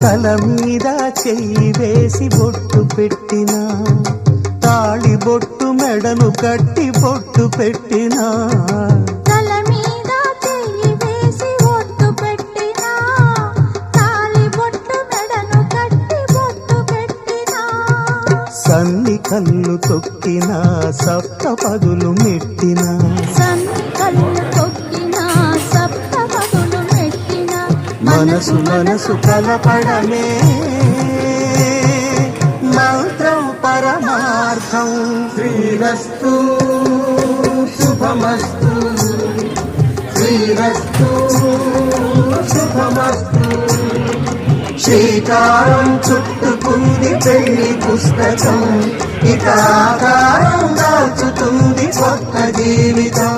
తల మీద చెయ్యి వేసి బొట్టు పెట్టినా, తాళి బొట్టు మెడను కట్టి బొట్టు పెట్టినా, తల మీద చెయ్యి వేసి బొట్టు పెట్టినా, తాళి బొట్టు మెడను కట్టి బొట్టు పెట్టినా, సన్ని కళ్ళు తొక్కినా సప్త పదులు మెట్టినా, సన్ని కళ్ళు తొక్కినా సప్త పదులు మెట్టినా, మనసు మనసు కలపడమే మంత్రం పరమార్థం. శ్రీరస్తు శుభమస్తు, శ్రీరస్తు శుభమస్తు. శ్రీకారం చుట్టుకుంది పెళ్లి పుస్తకం, ఇక ఆకారం దాచుతుంది కొత్త జీవితం.